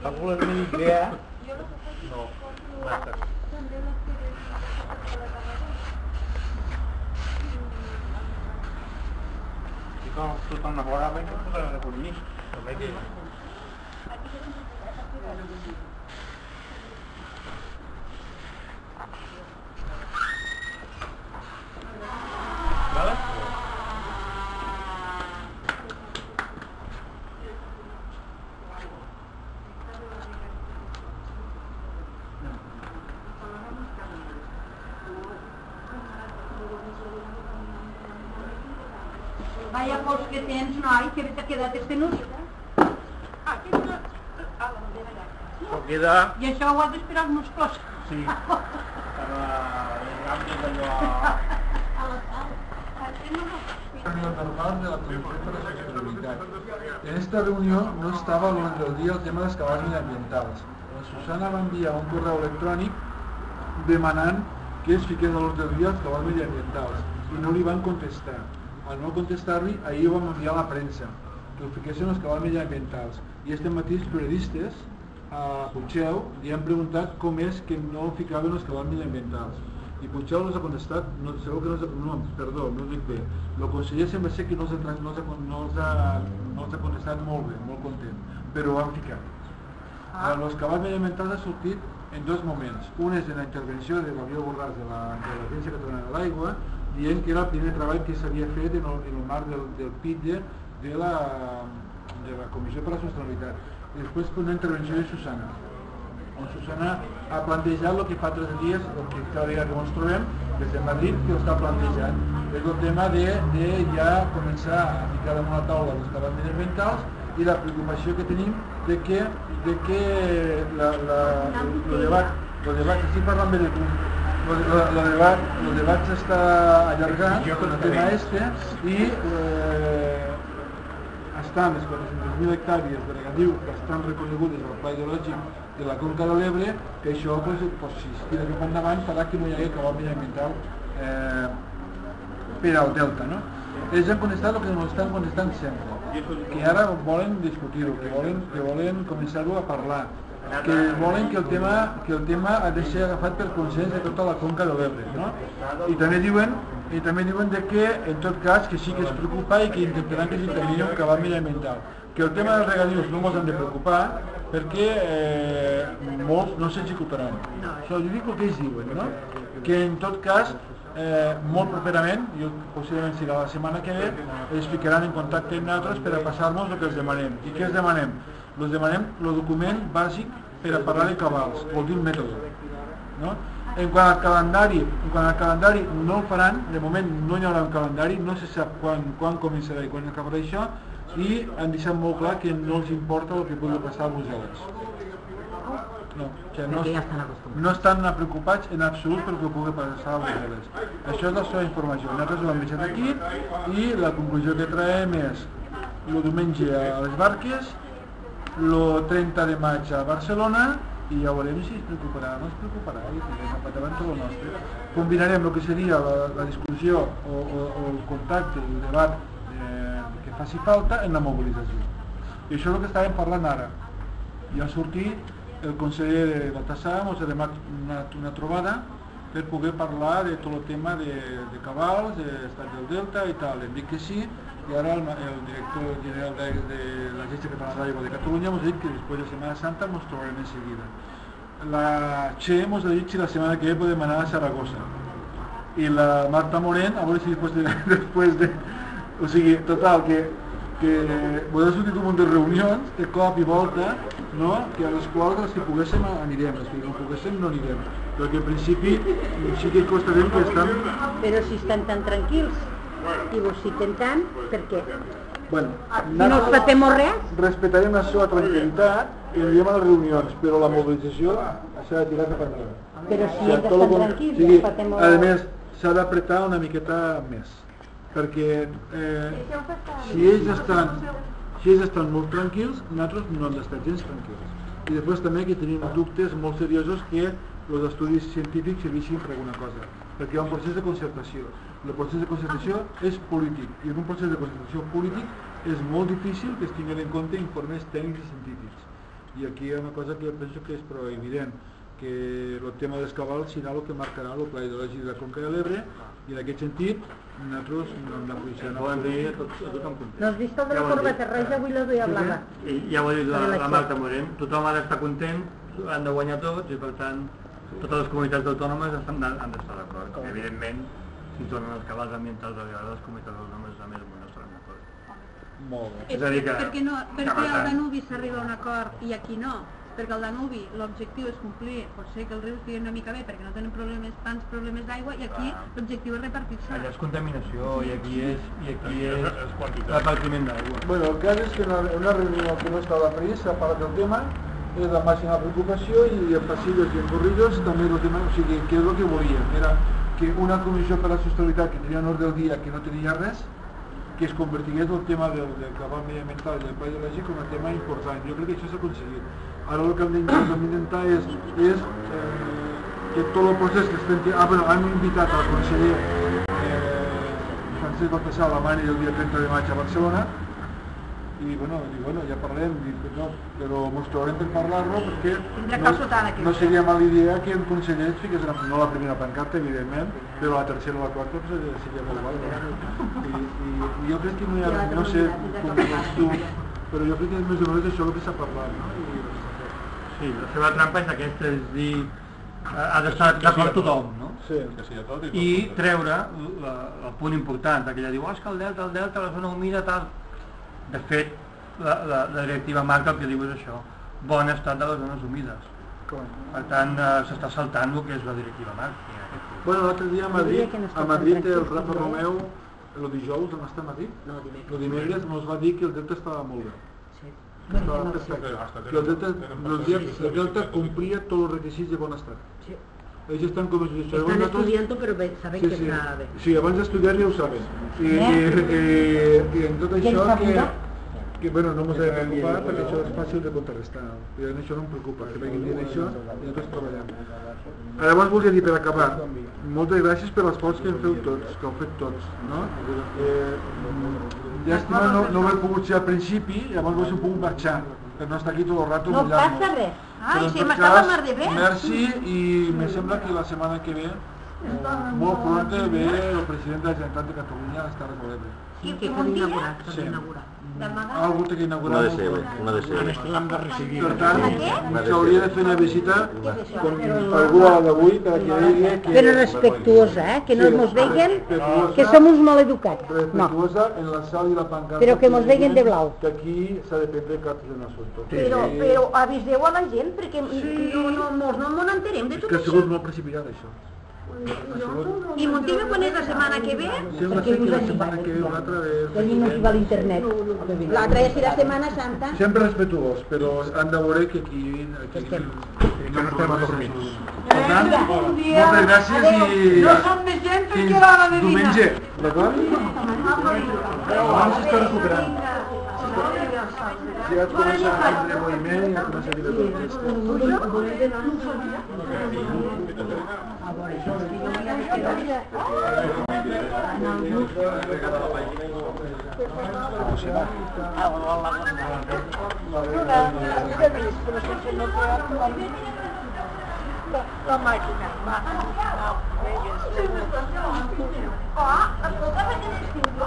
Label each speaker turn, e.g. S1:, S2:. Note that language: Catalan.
S1: Algú la tenia idea? No, massa. I com tothom lavorava i no la recollir. També que... ¿Vale?
S2: Vaya pols que tens, noi, que t'ha quedat estenut.
S1: Això queda...
S2: I això ho has d'esperar els musclos.
S1: Sí. Per les gambes d'allò...
S3: Reunión normal de la Comisión para la Sostenibilidad. En esta reunión no estaba al orden del día el tema de les cabals mediambientals. La Susana va enviar un correu electrònic demanant que es fiqués a l'ordre del dia els cabals mediambientals i no li van contestar. Al no contestar-li, ahir ho vam enviar a la premsa que ho fiquessin els cabals mediambientals i este matí els periodistes a Puigdeu li han preguntat com és que no ficaven els cabals mediambientals i Puigdeu els ha contestat, no ho dic bé, el conseller sembla ser que no els ha contestat molt bé, molt content, però ho han ficat. Els cabals mediambientals han sortit en dos moments. Un és en la intervenció de Gabriel Borràs de l'Agència Catalana de l'Aigua, dient que era el primer treball que s'havia fet en el marc del PITE de la Comissió per a la Sostenibilitat. I després una intervenció de Susana. Susana ha plantejat el que fa 3 dies, el que cada dia que ens trobem, des de Madrid, que ho està plantejant. És el tema de ja començar a ficar damunt la taula els cabals mediambientals i la preocupació que tenim de que el debat, estic parlant bé de tu, el debat s'està allargant amb el tema este i estan les 400.000 hectàrees de regadiu que estan reconegudes al Pla Hidrològic de la Conca de l'Ebre, que això, si es tira cap endavant, farà que no hi hagi cabal mediambiental per al delta. Ells han contestat el que no estan contestant sempre, que ara volen discutir-ho, que volen començar-ho a parlar, que volen que el tema ha de ser agafat per consens de tota la Conca de l'Ebre. I també diuen que, en tot cas, que sí que es preocupa i que intentaran que s'intervingui un cabal mediambiental. Que el tema dels regadius no ens han de preocupar perquè molts no s'executaran. Jo dic el que ells diuen, que en tot cas, molt properament, possiblement serà la setmana que ve, es ficaran en contacte amb nosaltres per a passar-nos el que els demanem. I què els demanem? Els demanem el document bàsic per a parlar de cabals, vol dir el mètode. En quant al calendari no el faran, de moment no hi haurà un calendari, no se sap quan començarà i quan acabarà això, i han deixat molt clar que no els importa el que pugui passar a Brussel·les. No estan preocupats en absolut pel que pugui passar a Brussel·les. Això és la seva informació. Nosaltres ho hem deixat aquí i la conclusió que traiem és el diumenge a les Barques, el 30 de maig a Barcelona, i ja veurem si es preocuparà o no es preocuparà i tindrem cap davant tot el nostre. Combinarem el que seria la discussió o el contacte, el debat que faci falta en la mobilització. I això és el que estàvem parlant ara. Ja ha sortit el conseller de Baltasar, ens ha demanat una trobada per poder parlar de tot el tema de cabals, de l'estat del delta i tal. Hem dit que sí, i ara el director general de l'Agència Catalana d'Aigua de Catalunya ens ha dit que després de Setmana Santa ens trobarem en seguida. La Che ens ha dit si la setmana que ve podem anar a Saragossa. I la Marta Morent, a veure si després de... O sigui, total, que podrà sortir un munt de reunions de cop i volta, que a les quals els que poguéssim anirem, els que no poguéssim no anirem. Perquè al principi sí que constatem que estan...
S2: Però si estan tan tranquils i vos citen tant, per què?
S3: Bueno,
S2: no us patem res?
S3: Respetarem la seva tranquil·litat i anirem a les reunions, però la mobilització s'ha de tirar cap endavant.
S2: Però si ells estan tranquils, no patem res.
S3: A més, s'ha d'apretar una miqueta més, perquè si ells estan molt tranquils, nosaltres no hem d'estar gens tranquils. I després també que tenim dubtes molt seriosos que els estudis científics serveixin per alguna cosa, perquè hi ha un procés de concertació. El procés de concertació és polític, i en un procés de concertació polític és molt difícil que es tinguin en compte informes tècnics i científics. I aquí hi ha una cosa que jo penso que és prou evident, que el tema dels cabals serà el que marcarà el pla hidrològic de la Conca de l'Ebre, i en aquest sentit nosaltres no hem de posicionar.
S1: Poden dir a tothom content.
S2: ¿No has visto de la corbata roja? Avui lo duia blava.
S1: Ja ho ha dit la Marta Morent, tothom ha d'estar content, han de guanyar tots i per tant totes les comunitats autònomes han d'estar d'acord. Evidentment, si tornen els cabals ambientals a vegades les comunitats autònomes a més no estaran d'acord.
S3: Molt bé.
S1: És a dir que...
S2: Perquè al Danubi s'arriba a un acord i aquí no? Perquè al Danubi l'objectiu és complir, pot ser que el riu estigui una mica bé perquè no tenen tants problemes d'aigua i aquí l'objectiu és repartir-se.
S1: Allà és contaminació i aquí és repartiment d'aigua.
S3: Bueno, el cas és que una reunió que no estava previst s'ha parlat del tema, és la màxima preocupació i en passillos i en corrillos també el tema, o sigui, què és el que volíem? Era que una comissió per a la sostenibilitat que tenia en ordre del dia que no tenia res, que es convertigués el tema del cabal mediambiental i del pla hidrològic com a tema important. Jo crec que això s'ha aconseguit. Ara el que hem d'intentar és que tot el procés que estem... hem invitat al conseller Francesc Baltasar a Alemanya el dia 30 de maig a Barcelona i bueno, ja parlem, però ens trobarem per parlar-lo perquè no seria mala idea que el conseller es fiqués no la primera pancarta, evidentment, però la tercera o la quarta seria molt guai. I jo crec que no hi ha, no sé com veus tu, però jo crec que més o menys això és el que s'ha parlat, no?
S1: Sí, la seva trampa és aquesta, és dir, ha d'estar d'acord tothom, no?
S3: Sí.
S1: I treure el punt important, que ella diu, és que el delta, la zona humida, tal... De fet, la directiva marca el que diu és això, bon estat de les zones humides. Per tant, s'està saltant el que és la directiva marca.
S3: Bueno, l'altre dia a Madrid el Rafa Romeu, el dijous, on està a Madrid? No, el dimecres ens va dir que el delta estava molt bé. Estava perfecte. Que el delta complia tots els requisits de bon estat. Ells estan com
S2: Están estudiando, pero saben que está bé.
S3: Sí, abans d'estudiar ja ho saben. I en tot això que bueno, no ens hem de preocupar perquè això és fàcil de contrarrestar. I en això no em preocupa, que vagin dient això i nosaltres treballem. Llavors volia dir per acabar, moltes gràcies per l'esforç que heu fet tots. Llàstima no ho he pogut ser al principi, llavors ho he pogut marxar, per no estar aquí tot el rato
S2: mullant-nos. No passa res. Ai, si m'estava mar de bé.
S3: Merci, i me sembla que la setmana que ve, molt pronto, ve el president de la Generalitat de Catalunya a estar a l'Ebre.
S2: Sí, que s'ha d'inaugurar.
S3: Algú té que inaugurar.
S4: Una de ser.
S3: Per tant, s'hauria de fer una visita con algú d'avui per que digui que...
S2: Però respectuosa, que no ens veguen que som uns mal educats.
S3: Respectuosa en la sal i la pancarta.
S2: Però que ens veguen de blau.
S3: Que aquí s'ha de prendre cartes en assumpte.
S2: Però aviseu a la gent, perquè no m'enterem de tot
S3: això. És que ha
S2: això.
S3: sigut molt precipitat, això.
S2: I Montilla quan és la setmana que ve?
S3: Sembla ser que la setmana que ve l'altra vez...
S2: Tenim un a l'internet. L'altra ja serà Setmana Santa.
S3: Sempre respetuós, però han de veure que aquí no estem adormits. Per tant, moltes gràcies i...
S2: No som més gent perquè l'hora de dinar.
S3: Diumenge, d'acord? Abans s'està recuperant. Ja et comença a prendre moviment i ja comença a dir de
S2: La màquina, va. Ah, escolta, perquè n'estiu, no?